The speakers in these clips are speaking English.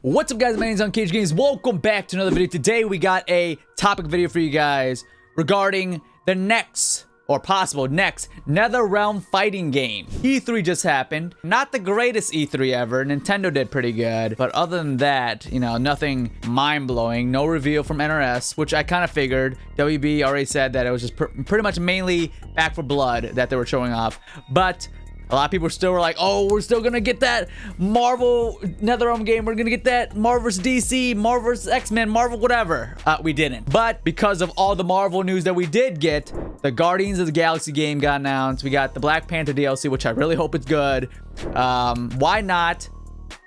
What's up, guys? My name is unCAGEDgamez. Welcome back to another video. Today we got a topic video for you guys regarding the next, or possible next, NetherRealm fighting game. E3 just happened. Not the greatest E3 ever. Nintendo did pretty good. But other than that, you know, nothing mind-blowing. No reveal from NRS, which I kind of figured. WB already said that it was just pretty much mainly Back for Blood that they were showing off. But a lot of people still were like, oh, we're still gonna get that Marvel NetherRealm game. We're gonna get that Marvel vs. DC, Marvel vs. X-Men, Marvel whatever. We didn't. But because of all the Marvel news that we did get, the Guardians of the Galaxy game got announced. We got the Black Panther DLC, which I really hope it's good. Why not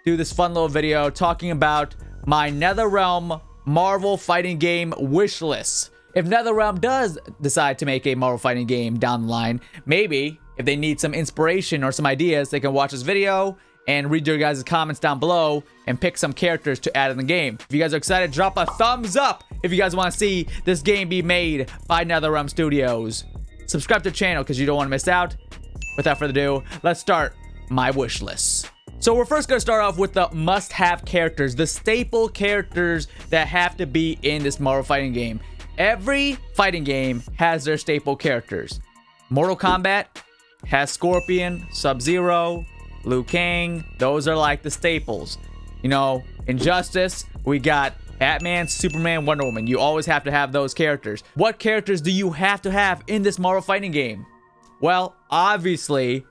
do this fun little video talking about my NetherRealm Marvel fighting game wish list? If NetherRealm does decide to make a Marvel fighting game down the line, maybe if they need some inspiration or some ideas, they can watch this video and read your guys' comments down below and pick some characters to add in the game. If you guys are excited, drop a thumbs up if you guys want to see this game be made by NetherRealm Studios. Subscribe to the channel because you don't want to miss out. Without further ado, let's start my wish list. So we're first going to start off with the must-have characters, the staple characters that have to be in this Marvel fighting game. Every fighting game has their staple characters. Mortal Kombat has Scorpion, Sub-Zero, Liu Kang. Those are like the staples. You know, Injustice, we got Batman, Superman, Wonder Woman. You always have to have those characters. What characters do you have to have in this Marvel fighting game? Well, obviously,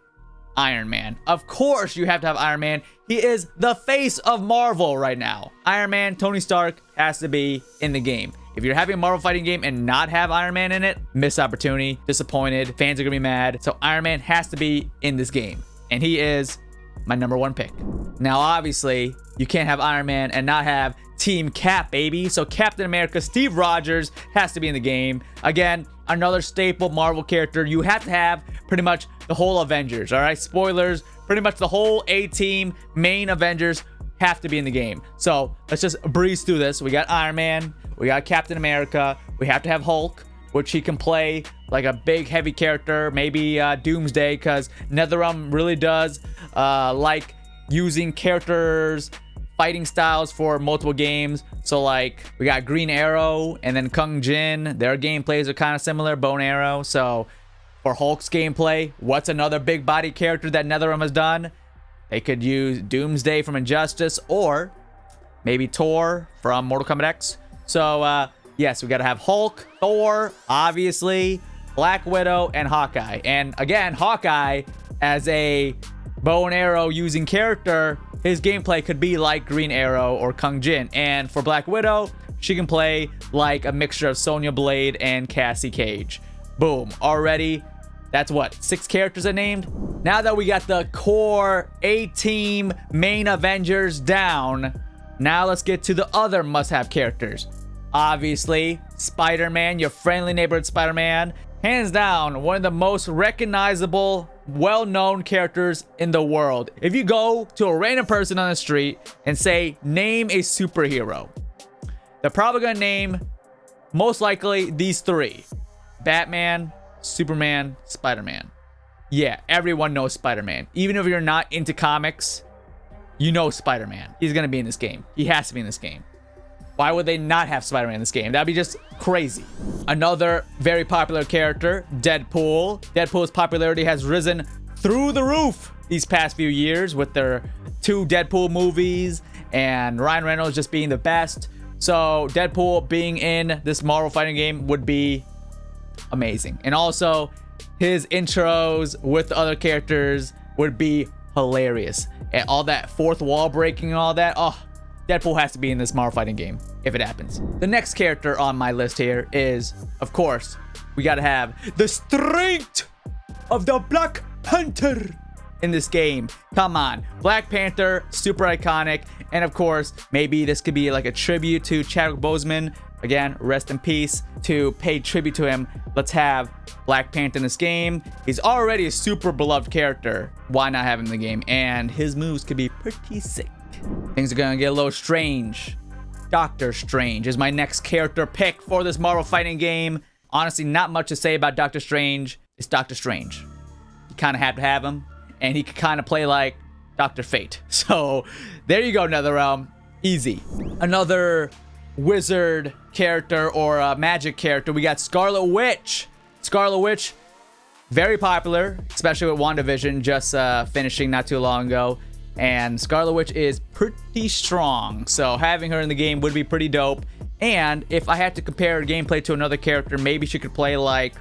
Iron Man. Of course you have to have Iron Man. He is the face of Marvel right now. Iron Man, Tony Stark has to be in the game. If you're having a Marvel fighting game and not have Iron Man in it, missed opportunity, disappointed, fans are gonna be mad. So Iron Man has to be in this game. And he is my #1 pick. Now, obviously, you can't have Iron Man and not have Team Cap, baby. So Captain America, Steve Rogers has to be in the game. Again, another staple Marvel character. You have to have pretty much the whole Avengers, all right? Spoilers, pretty much the whole A-team, main Avengers have to be in the game. So let's just breeze through this. We got Iron Man, we got Captain America, we have to have Hulk, which he can play like a big heavy character, maybe Doomsday, because NetherRealm really does like using characters, fighting styles for multiple games. So like we got Green Arrow and then Kung Jin. Their gameplays are kind of similar, bow and arrow. So for Hulk's gameplay, what's another big body character that NetherRealm has done? They could use Doomsday from Injustice or maybe Thor from Mortal Kombat X. So yes, we got to have Hulk, Thor, obviously, Black Widow, and Hawkeye. And again, Hawkeye as a bow and arrow using character, his gameplay could be like Green Arrow or Kung Jin. And for Black Widow, she can play like a mixture of Sonya Blade and Cassie Cage. Boom. Already, that's what, 6 characters I named? Now that we got the core A-team main Avengers down, now let's get to the other must-have characters. Obviously, Spider-Man, your friendly neighborhood Spider-Man. Hands down, one of the most recognizable, well-known characters in the world. If you go to a random person on the street and say, name a superhero, they're probably gonna name, most likely, these 3. Batman, Superman, Spider-Man. Yeah, everyone knows Spider-Man. Even if you're not into comics, you know Spider-Man. He's gonna be in this game. He has to be in this game. Why would they not have Spider-Man in this game? That'd be just crazy. Another very popular character, Deadpool. Deadpool's popularity has risen through the roof these past few years with their 2 Deadpool movies and Ryan Reynolds just being the best. So Deadpool being in this Marvel fighting game would be amazing. And also his intros with the other characters would be hilarious. And all that fourth wall breaking and all that. Oh, Deadpool has to be in this Marvel fighting game if it happens. The next character on my list here is, of course, we gotta have the strength of the Black Panther in this game. Come on, Black Panther, super iconic. And of course, maybe this could be like a tribute to Chadwick Boseman. Again, rest in peace. To pay tribute to him, let's have Black Panther in this game. He's already a super beloved character. Why not have him in the game? And his moves could be pretty sick. Things are gonna get a little strange. Doctor Strange is my next character pick for this Marvel fighting game. Honestly, not much to say about Doctor Strange. It's Doctor Strange. You kind of have to have him. And he could kind of play like Dr. Fate. So there you go, NetherRealm. Easy. Another wizard character or a magic character. We got Scarlet Witch. Scarlet Witch, very popular, especially with WandaVision just finishing not too long ago. And Scarlet Witch is pretty strong, so having her in the game would be pretty dope. And if I had to compare gameplay to another character, maybe she could play like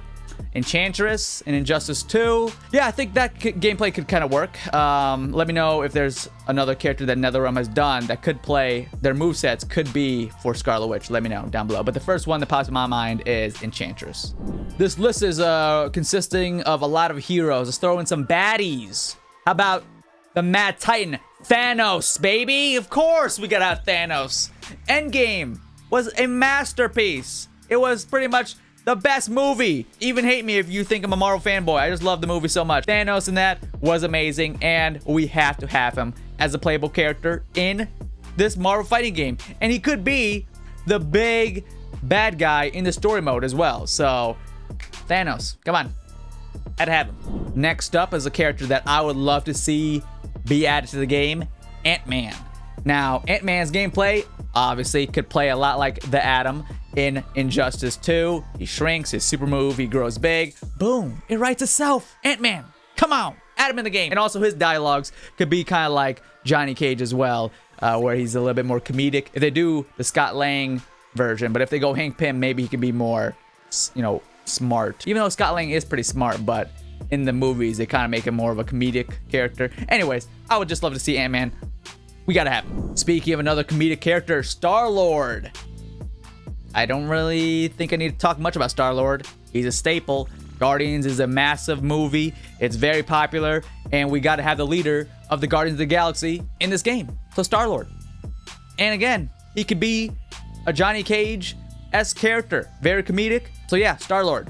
Enchantress in Injustice 2. Yeah, I think that gameplay could kind of work. Let me know if there's another character that NetherRealm has done that could play, their movesets could be for Scarlet Witch. Let me know down below. But the first one that pops in my mind is Enchantress. This list is consisting of a lot of heroes. Let's throw in some baddies. How about the Mad Titan, THANOS, baby? Of course we gotta have THANOS. Endgame was a masterpiece. It was pretty much the best movie. Even hate me if you think I'm a Marvel fanboy. I just love the movie so much. THANOS in that was amazing, and we have to have him as a playable character in this Marvel fighting game. And he could be the big bad guy in the story mode as well. So, THANOS, come on. Had to have him. Next up is a character that I would love to see be added to the game, Ant-Man. Now, Ant-Man's gameplay obviously could play a lot like the Atom in Injustice 2. He shrinks, his super move, he grows big. Boom, it writes itself. Ant-Man, come on, add him in the game. And also his dialogues could be kind of like Johnny Cage as well, where he's a little bit more comedic. If they do the Scott Lang version, but if they go Hank Pym, maybe he can be more, you know, smart. Even though Scott Lang is pretty smart, but in the movies, they kind of make him more of a comedic character. Anyways, I would just love to see Ant-Man. We gotta have him. Speaking of another comedic character, STARLORD. I don't really think I need to talk much about STARLORD. He's a staple. Guardians is a massive movie. It's very popular, and we gotta have the leader of the Guardians of the Galaxy in this game. So STARLORD. And again, he could be a Johnny Cage-esque character. Very comedic. So yeah, STARLORD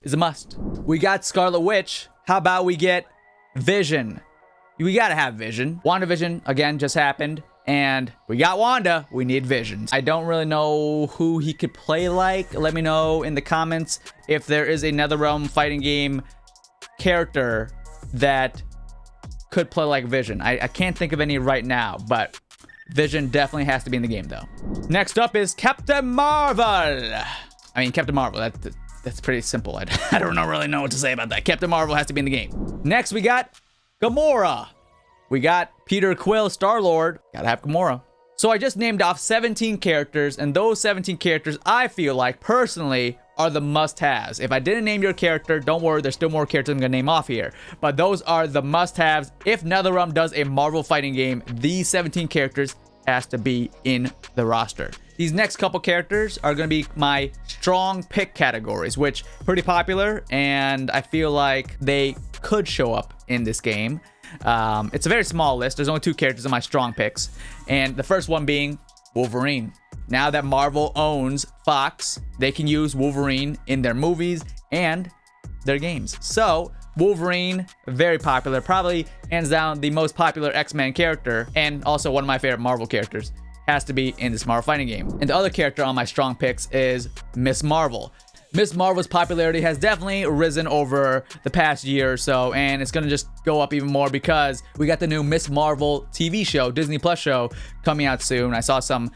is a must. We got Scarlet Witch. How about we get Vision? We gotta have Vision. WandaVision, again, just happened. And we got Wanda. We need Vision. I don't really know who he could play like. Let me know in the comments if there is a NetherRealm fighting game character that could play like Vision. I can't think of any right now, but Vision definitely has to be in the game, though. Next up is Captain Marvel. I mean, Captain Marvel. That's pretty simple. I don't really know what to say about that. Captain Marvel has to be in the game. Next, we got GAMORA. We got Peter Quill, Star-Lord. Gotta have GAMORA. So I just named off 17 characters, and those 17 characters I feel like, personally, are the must-haves. If I didn't name your character, don't worry, there's still more characters I'm gonna name off here. But those are the must-haves. If NetherRealm does a Marvel fighting game, these 17 characters has to be in the roster. These next couple characters are going to be my strong pick categories, which pretty popular, and I feel like they could show up in this game. It's a very small list. There's only 2 characters in my strong picks, and the first one being Wolverine. Now that Marvel owns Fox, they can use Wolverine in their movies and their games. So Wolverine, very popular, probably hands down the most popular X-Men character, and also one of my favorite Marvel characters. Has to be in this Marvel fighting game. And the other character on my strong picks is Miss Marvel. Miss Marvel's popularity has definitely risen over the past year or so, and it's gonna just go up even more because we got the new Miss Marvel TV show, Disney Plus show, coming out soon. I saw some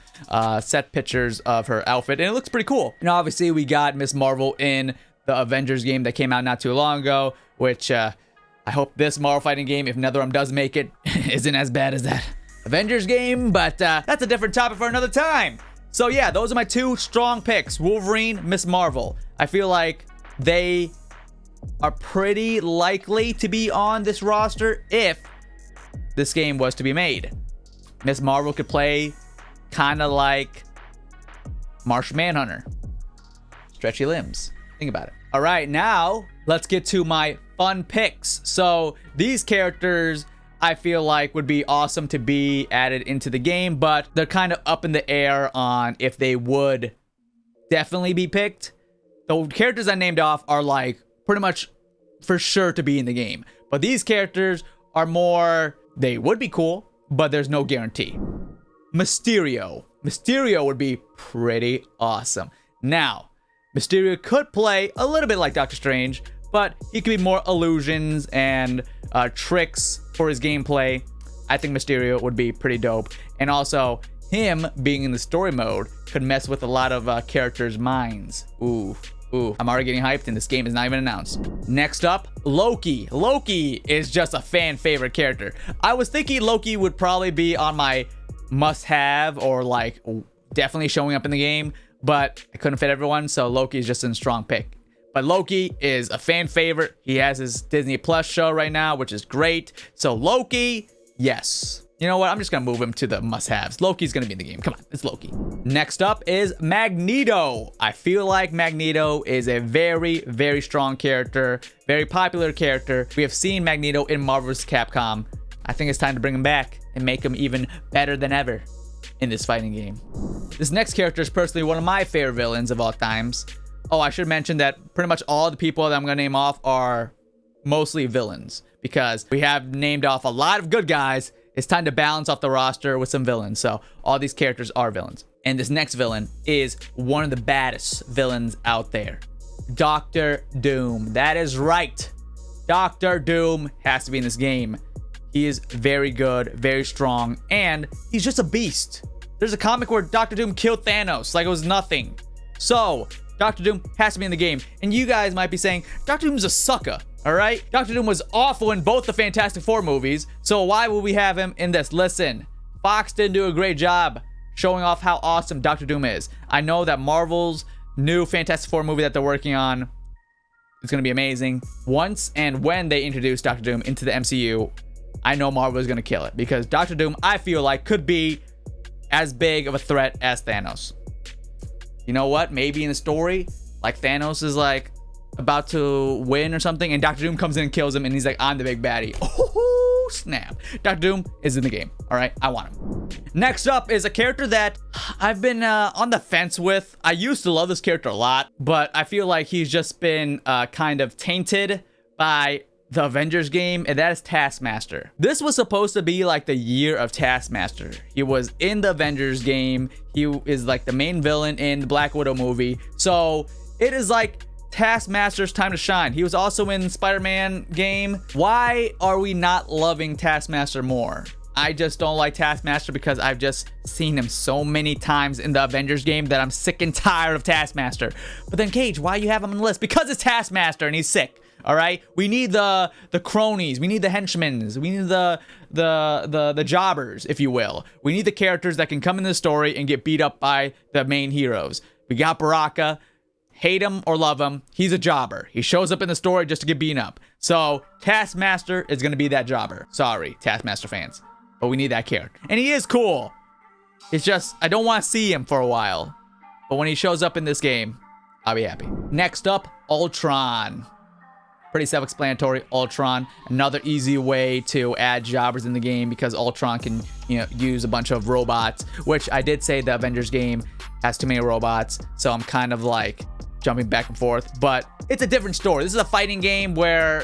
set pictures of her outfit, and it looks pretty cool. And obviously, we got Miss Marvel in the Avengers game that came out not too long ago, which I hope this Marvel fighting game, if NetherRealm does make it, isn't as bad as that Avengers game, but that's a different topic for another time. So yeah, those are my 2 strong picks, Wolverine, Miss Marvel. I feel like they are pretty likely to be on this roster if this game was to be made. Miss Marvel could play kind of like Martian Manhunter. Stretchy limbs. Think about it. All right, now let's get to my fun picks. So these characters I feel like would be awesome to be added into the game, but they're kind of up in the air on if they would definitely be picked. The characters I named off are like pretty much for sure to be in the game, but these characters are more, they would be cool, but there's no guarantee. Mysterio. Mysterio would be pretty awesome. Now, Mysterio could play a little bit like Doctor Strange, but he could be more illusions and tricks for his gameplay. I think Mysterio would be pretty dope. And also, him being in the story mode could mess with a lot of characters' minds. Ooh, I'm already getting hyped and this game is not even announced. Next up, Loki. Loki is just a fan favorite character. I was thinking Loki would probably be on my must-have or like definitely showing up in the game, but I couldn't fit everyone, so Loki is just a strong pick. But Loki is a fan favorite. He has his Disney Plus show right now, which is great. So Loki, yes. You know what? I'm just going to move him to the must-haves. Loki's going to be in the game. Come on, it's Loki. Next up is Magneto. I feel like Magneto is a very, very strong character, very popular character. We have seen Magneto in Marvel vs. Capcom. I think it's time to bring him back and make him even better than ever in this fighting game. This next character is personally one of my favorite villains of all times. Oh, I should mention that pretty much all the people that I'm going to name off are mostly villains because we have named off a lot of good guys. It's time to balance off the roster with some villains. So all these characters are villains. And this next villain is one of the baddest villains out there. Dr. Doom. That is right. Dr. Doom has to be in this game. He is very good, very strong, and he's just a beast. There's a comic where Dr. Doom killed Thanos like it was nothing. So Dr. Doom has to be in the game. And you guys might be saying, Dr. Doom's a sucker. All right, Dr. Doom was awful in both the Fantastic Four movies, so why would we have him in this? Listen, Fox didn't do a great job showing off how awesome Dr. Doom is. I know that Marvel's new Fantastic Four movie that they're working on is going to be amazing. Once and when they introduce Dr. Doom into the MCU, I know Marvel is going to kill it because Dr. Doom, I feel like, could be as big of a threat as Thanos. You know what? Maybe in the story, like Thanos is like about to win or something, and Dr. Doom comes in and kills him, and he's like, I'm the big baddie. Oh, snap. Dr. Doom is in the game. All right, I want him. Next up is a character that I've been on the fence with. I used to love this character a lot, but I feel like he's just been kind of tainted by the Avengers game, and that is Taskmaster. This was supposed to be like the year of Taskmaster. He was in the Avengers game. He is like the main villain in the Black Widow movie. So it is like Taskmaster's time to shine. He was also in Spider-Man game. Why are we not loving Taskmaster more? I just don't like Taskmaster because I've just seen him so many times in the Avengers game that I'm sick and tired of Taskmaster. But then Cage, why you have him on the list? Because it's Taskmaster and he's sick. All right, we need the cronies, we need the henchmen, we need the jobbers, if you will. We need the characters that can come in the story and get beat up by the main heroes. We got Baraka. Hate him or love him, he's a jobber. He shows up in the story just to get beaten up. So Taskmaster is going to be that jobber. Sorry, Taskmaster fans, but we need that character. And he is cool. It's just, I don't want to see him for a while. But when he shows up in this game, I'll be happy. Next up, Ultron. Pretty self-explanatory. Ultron, another easy way to add jobbers in the game because Ultron can, use a bunch of robots, which I did say the Avengers game has too many robots. So I'm kind of like jumping back and forth, but it's a different story. This is a fighting game where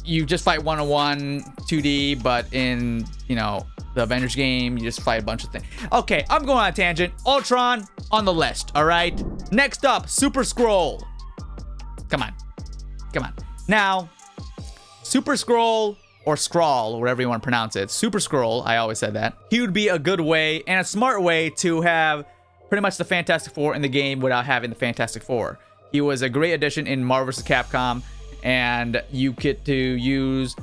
you just fight one-on-one 2D, but in, the Avengers game, you just fight a bunch of things. Okay, I'm going on a tangent. Ultron on the list, all right? Next up, Super Skrull. Come on. Now, Super Skrull or Skrull, or whatever you want to pronounce it, Super Skrull, I always said that. He would be a good way and a smart way to have pretty much the Fantastic Four in the game without having the Fantastic Four. He was a great addition in Marvel vs. Capcom, and you get to use,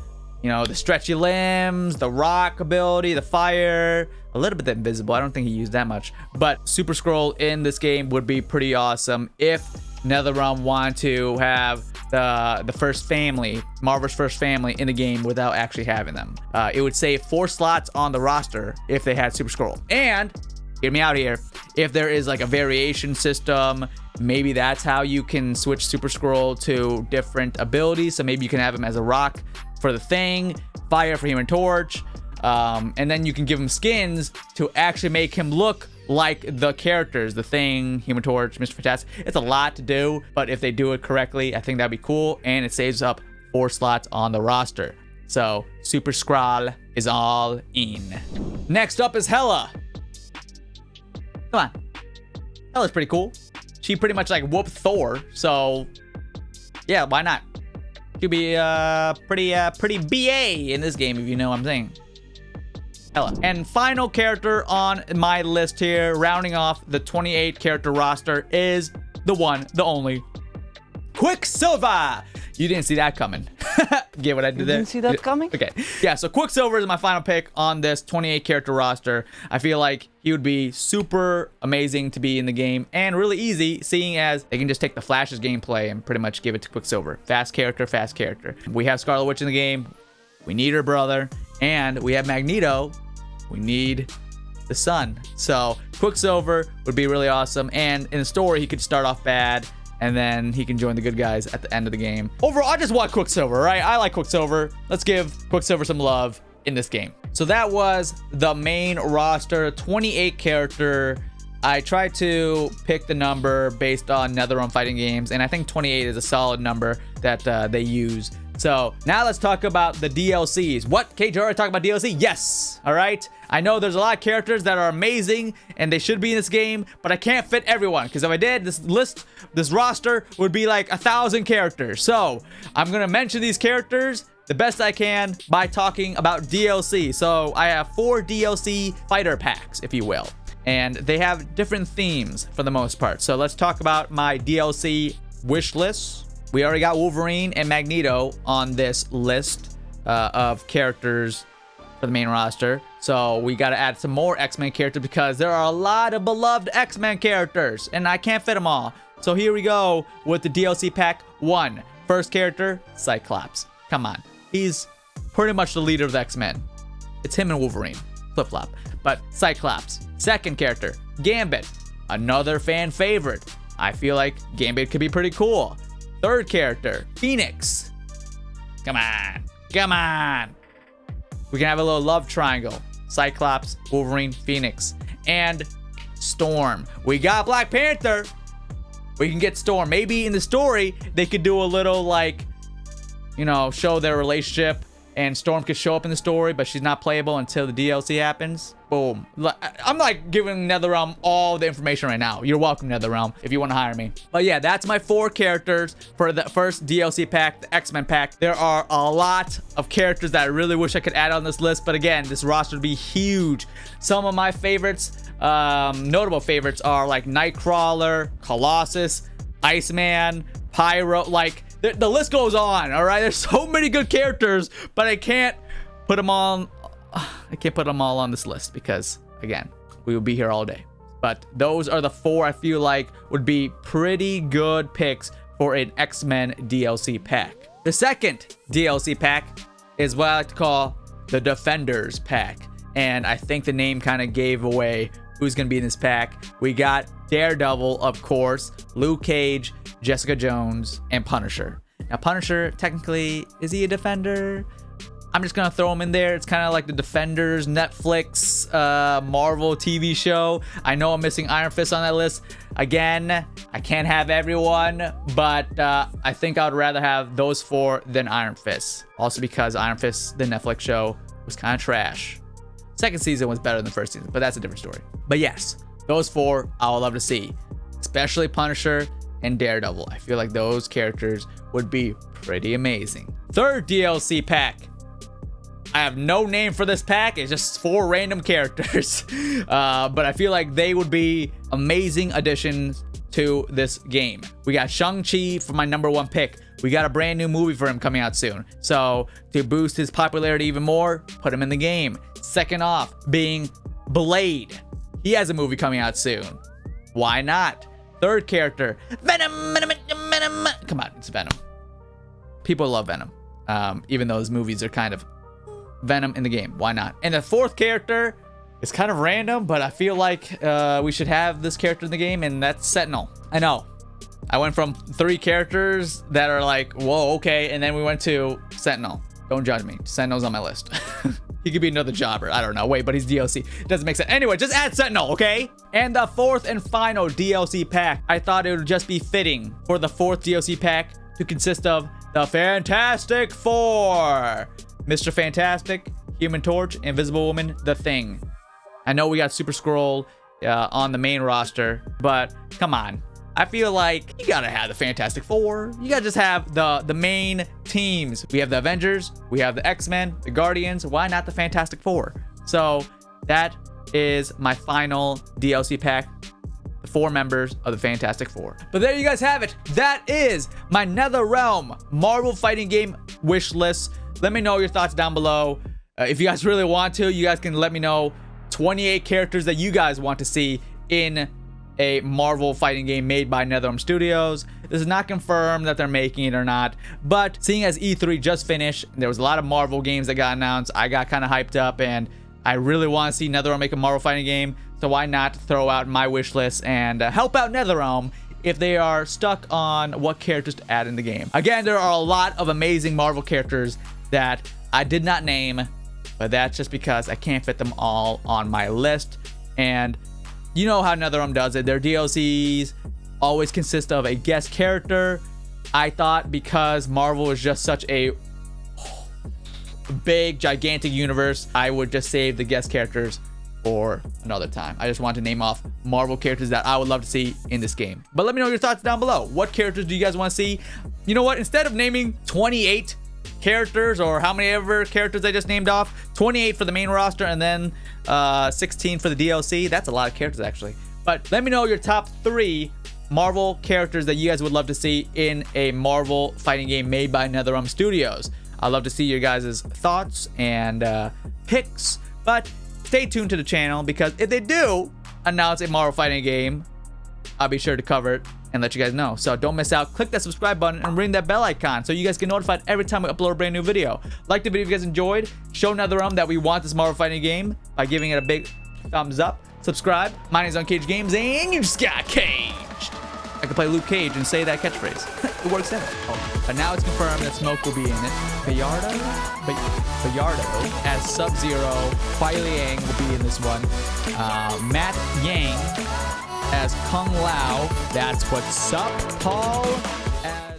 the stretchy limbs, the rock ability, the fire, a little bit invisible. I don't think he used that much, but Super Skrull in this game would be pretty awesome if NetherRealm wanted to have the first family, Marvel's first family in the game without actually having them. It would save 4 slots on the roster if they had Super Skrull. And hear me out here, if there is like a variation system, maybe that's how you can switch Super Skrull to different abilities. So maybe you can have him as a rock for the Thing, fire for Human Torch, and then you can give him skins to actually make him look like the characters, the Thing, Human Torch, Mr. Fantastic. It's a lot to do, but if they do it correctly, I think that'd be cool, and it saves up 4 slots on the roster. So Super Skrull is all in. Next up is Hela. Come on. Hela's pretty cool. She pretty much like whooped Thor, so yeah, why not? She'll be pretty BA in this game, if you know what I'm saying. Hella. And final character on my list here, rounding off the 28 character roster, is the one, the only, QUICKSILVER. You didn't see that coming. Get what I did there? Didn't see that coming? Okay. Yeah, so QUICKSILVER is my final pick on this 28 character roster. I feel like he would be super amazing to be in the game and really easy, seeing as they can just take the Flash's gameplay and pretty much give it to QUICKSILVER. Fast character, fast character. We have Scarlet Witch in the game. We need her brother. And we have Magneto. We need the sun. So QUICKSILVER would be really awesome. And in the story, he could start off bad, and then he can join the good guys at the end of the game. Overall, I just want QUICKSILVER, right? I like QUICKSILVER. Let's give QUICKSILVER some love in this game. So that was the main roster, 28 character. I tried to pick the number based on NetherRealm fighting games, and I think 28 is a solid number that they use. So now let's talk about the DLCs. What? Cage already talked about DLC? Yes. All right. I know there's a lot of characters that are amazing and they should be in this game, but I can't fit everyone, because if I did, this roster would be like 1,000 characters. So I'm gonna mention these characters the best I can by talking about DLC. So I have 4 DLC fighter packs, if you will, and they have different themes for the most part. So let's talk about my DLC wish list. We already got Wolverine and Magneto on this list of characters for the main roster. So we got to add some more X-Men characters because there are a lot of beloved X-Men characters and I can't fit them all. So here we go with the DLC pack 1. First character, Cyclops. Come on. He's pretty much the leader of the X-Men. It's him and Wolverine. Flip-flop. But Cyclops. Second character, Gambit. Another fan favorite. I feel like Gambit could be pretty cool. Third character, Phoenix. Come on. Come on. We can have a little love triangle. Cyclops, Wolverine, Phoenix. And Storm. We got Black Panther. We can get Storm. Maybe in the story, they could do a little, like, you know, show their relationship. And Storm could show up in the story, but she's not playable until the DLC happens. Boom. I'm like giving NetherRealm all the information right now. You're welcome, NetherRealm, if you want to hire me. But yeah, that's my 4 characters for the first DLC pack, the X-Men pack. There are a lot of characters that I really wish I could add on this list. But again, this roster would be huge. Some of my favorites, notable favorites, are like Nightcrawler, Colossus, Iceman, Pyro, like... The list goes on, all right? There's so many good characters, but I can't put them all. I can't put them all on this list because, again, we will be here all day. But those are the 4 I feel like would be pretty good picks for an X-Men DLC pack. The second DLC pack is what I like to call the Defenders pack, and I think the name kind of gave away who's gonna be in this pack. We got Daredevil, of course, Luke Cage, Jessica Jones, and Punisher. Now, Punisher, technically, is he a defender? I'm just gonna throw him in there. It's kind of like the Defenders Netflix Marvel TV show. I know I'm missing Iron Fist on that list. Again, I can't have everyone, but I think I would rather have those 4 than Iron Fist. Also because Iron Fist, the Netflix show, was kind of trash. Second season was better than the first season, but that's a different story. But yes, those 4 I would love to see, especially Punisher and Daredevil. I feel like those characters would be pretty amazing. Third DLC pack. I have no name for this pack. It's just 4 random characters. But I feel like they would be amazing additions to this game. We got Shang-Chi for my number 1 pick. We got a brand new movie for him coming out soon. So to boost his popularity even more, put him in the game. Second off, being Blade. He has a movie coming out soon. Why not? Third character, Venom, Venom. Come on, it's Venom. People love Venom. Even though his movies are kind of Venom in the game. Why not? And the 4th character is kind of random, but I feel like we should have this character in the game, and that's Sentinel. I know. I went from 3 characters that are like, whoa, okay, and then we went to Sentinel. Don't judge me. Sentinel's on my list. He could be another jobber. I don't know. Wait, but he's DLC. Doesn't make sense. Anyway, just add Sentinel, okay? And the 4th and final DLC pack. I thought it would just be fitting for the 4th DLC pack to consist of the Fantastic Four. Mr. Fantastic, Human Torch, Invisible Woman, The Thing. I know we got Super Skrull on the main roster, but come on. I feel like you gotta have the Fantastic Four. You gotta just have the main teams. We have the Avengers, we have the X-Men, the Guardians. Why not the Fantastic Four? So that is my final DLC pack. The 4 members of the Fantastic Four. But there you guys have it. That is my NetherRealm Marvel fighting game wish list. Let me know your thoughts down below. If you guys really want to, you guys can let me know 28 characters that you guys want to see in a Marvel fighting game made by NetherRealm Studios. This is not confirmed that they're making it or not, but seeing as E3 just finished, there was a lot of Marvel games that got announced. I got kind of hyped up, and I really want to see NetherRealm make a Marvel fighting game, so why not throw out my wish list and help out NetherRealm if they are stuck on what characters to add in the game. Again, there are a lot of amazing Marvel characters that I did not name, but that's just because I can't fit them all on my list. And you know how NetherRealm does it. Their DLCs always consist of a guest character. I thought because Marvel is just such a big, gigantic universe, I would just save the guest characters for another time. I just want to name off Marvel characters that I would love to see in this game. But let me know your thoughts down below. What characters do you guys want to see? You know what? Instead of naming 28 characters, or how many ever characters I just named off, 28 for the main roster and then 16 for the DLC. That's a lot of characters actually. But let me know your top 3 Marvel characters that you guys would love to see in a Marvel fighting game made by NetherRealm Studios. I'd love to see your guys' thoughts and picks, but stay tuned to the channel, because if they do announce a Marvel fighting game, I'll be sure to cover it and let you guys know. So don't miss out. Click that subscribe button and ring that bell icon so you guys get notified every time we upload a brand new video. Like the video if you guys enjoyed. Show NetherRealm that we want this Marvel fighting game by giving it a big thumbs up. Subscribe. My name is unCAGEDgamez, and you just got caged. I can play Luke Cage and say that catchphrase. It works out. Oh. But now it's confirmed that Smoke will be in it. Bayardo as Sub-Zero. Kuai Liang will be in this one. Matt Yang as Kung Lao. That's what's up. Paul as